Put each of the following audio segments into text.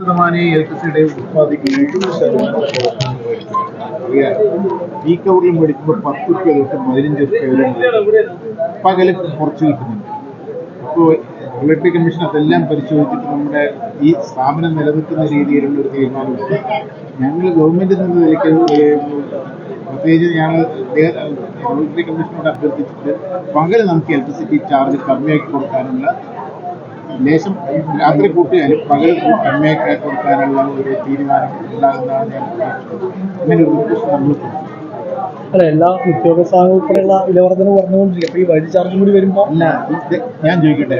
ഇലക്ട്രിസിറ്റിയുടെ ഉത്പാദിക്കുന്ന 70% ഈ കവറിൽ മേടിക്കുമ്പോൾ 10 റുപ്യ തൊട്ട് 15 റുപ്യ വരെ പകല് കുറച്ച് കിട്ടുന്നുണ്ട്. അപ്പോൾ റെഗുലേറ്ററി കമ്മീഷൻ അതെല്ലാം പരിശോധിച്ചിട്ട് നമ്മുടെ ഈ സ്ഥാപനം നിലനിൽക്കുന്ന രീതിയിലുള്ള ഒരു തീരുമാനമുണ്ട്. ഞങ്ങൾ ഗവൺമെൻറ് എന്ന നിലയ്ക്ക് പ്രത്യേകിച്ച് ഞങ്ങൾ റെഗുലേറ്ററി കമ്മീഷനോട് അഭ്യർത്ഥിച്ചിട്ട് പകല് നമുക്ക് ഇലക്ട്രിസിറ്റി ചാർജ് കമ്മിയാക്കി കൊടുക്കാനുള്ള ലേശം രാത്രി കൂട്ടിയാലും പകൽ കമ്മിയാക്കി കൊടുക്കാനുള്ള ഒരു തീരുമാനം ഉണ്ടാകുന്നതാണ് ഞാൻ പ്രതീക്ഷിക്കുന്നത്. അങ്ങനെ ഒരു നിർദ്ദേശം നമ്മൾ കൊടുക്കും. അല്ല, എല്ലാ ഉദ്യോഗസ്ഥ ഉൾപ്പെടെയുള്ള വിലവർദ്ധന പറഞ്ഞുകൊണ്ടിരിക്കും. അപ്പോൾ ഈ വൈദ്യുതി ചാർജും കൂടി വരുമ്പോൾ അല്ല, ഞാൻ ചോദിക്കട്ടെ,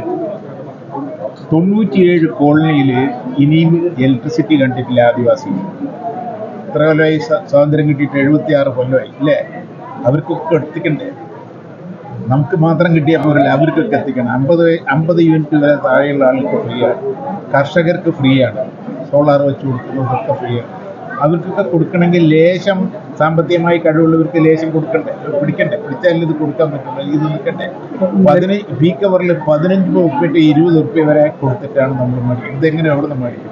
97 കോളനിയിൽ ഇനിയും ഇലക്ട്രിസിറ്റി കണ്ടിട്ടില്ല ആദിവാസികൾ. എത്ര കൊല്ലമായി സ്വാതന്ത്ര്യം കിട്ടിയിട്ട്? 76 കൊല്ലമായി അല്ലേ? അവർക്കൊക്കെ എത്തിക്കണ്ടേ? നമുക്ക് മാത്രം കിട്ടിയാൽ പോരല്ല, അവർക്കൊക്കെ എത്തിക്കണം. 50 യൂണിറ്റ് വരെ താഴെയുള്ള ആൾക്ക് ഫ്രീ ആണ്, കർഷകർക്ക് ഫ്രീ ആണ്, സോളാർ വെച്ച് കൊടുക്കുന്നതൊക്കെ ഫ്രീ ആണ്. അവർക്കൊക്കെ കൊടുക്കണമെങ്കിൽ ലേശം സാമ്പത്തികമായി കഴിവുള്ളവർക്ക് ലേശം കൊടുക്കണ്ടേ? പിടിച്ചാലും ഇത് കൊടുക്കാൻ പറ്റില്ല, ഇത് നിൽക്കണ്ടേ? പീക്ക് അവറിൽ 15 ഉറുപ്പ്യ 20 ഉറുപ്പ്യ വരെ കൊടുത്തിട്ടാണ് നമ്മൾ മേടിക്കുന്നത്. ഇതെങ്ങനെ എവിടെ നിന്ന് മേടിക്കും?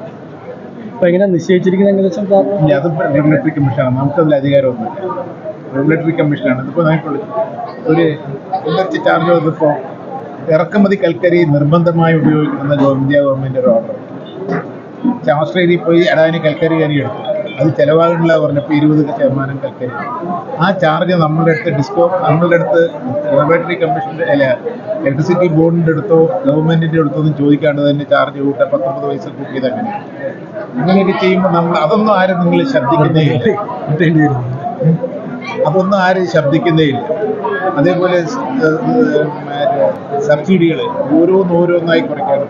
അപ്പോൾ എങ്ങനെ നിശ്ചയിച്ചിരിക്കുന്നത്? ഏകദേശം ഇല്ല, അതിപ്പോൾ റെഗുലേറ്ററി കമ്മീഷനാണ്, നമുക്കതിൽ അധികാരമൊന്നുമില്ല. റെഗുലേറ്ററി കമ്മീഷനാണ്. ഇതിപ്പോൾ നമുക്കുള്ളത് ഒരു ഇലക്ട്രിക് ചാർജ് വന്നപ്പോൾ ഇറക്കുമതി കൽക്കരി നിർബന്ധമായി ഉപയോഗിക്കണമെന്ന് ഇന്ത്യ ഗവൺമെൻറ് ഒരു ഓർഡർ. ഓസ്ട്രേലിയയിൽ പോയി അഡാനി കൽക്കരി എടുത്തു, അത് ചിലവാകുന്നില്ല പറഞ്ഞപ്പോൾ 20% കൽക്കരി. ആ ചാർജ് നമ്മളുടെ അടുത്ത് റെഗുലേറ്ററി കമ്മീഷൻ്റെ അല്ല ഇലക്ട്രിസിറ്റി ബോർഡിൻ്റെ അടുത്തോ ഗവൺമെൻറ്റിൻ്റെ അടുത്തോ ഒന്നും ചോദിക്കാണ്ട് തന്നെ ചാർജ് കൂട്ടാൻ 19 പൈസ കൂട്ടിയത് അങ്ങനെയൊക്കെ ചെയ്യുമ്പോൾ നമ്മൾ അതൊന്നും ആരും നിങ്ങൾ ശബ്ദിക്കുന്നേ ഇല്ല. അതൊന്നും ആരും ശബ്ദിക്കുന്നേ ഇല്ല. അതേപോലെ സബ്സിഡികൾ ഓരോന്നായി കുറയ്ക്കാണ്.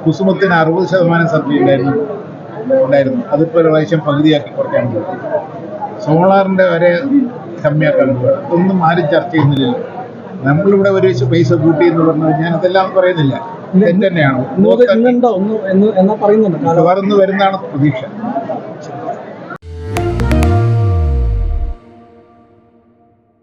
കുസുമത്തിന് 60% സബ്സിഡി ഉണ്ടായിരുന്നു, അതിപ്പോൾ ഒരു പ്രാവശ്യം പകുതിയാക്കി കുറയ്ക്കാൻ പോകും. സോളാറിൻ്റെ വരെ കമ്മിയാക്കാൻ പോകുക. ഇതൊന്നും ആരും ചർച്ച ചെയ്യുന്നില്ലല്ലോ. നമ്മളിവിടെ ഒരു പൈസ കൂട്ടി എന്ന് പറഞ്ഞാൽ ഞാൻ അതെല്ലാം പറയുന്നില്ല, തെറ്റ് തന്നെയാണ്. പറയുന്നുണ്ട് വരുന്നതാണ് പ്രതീക്ഷ.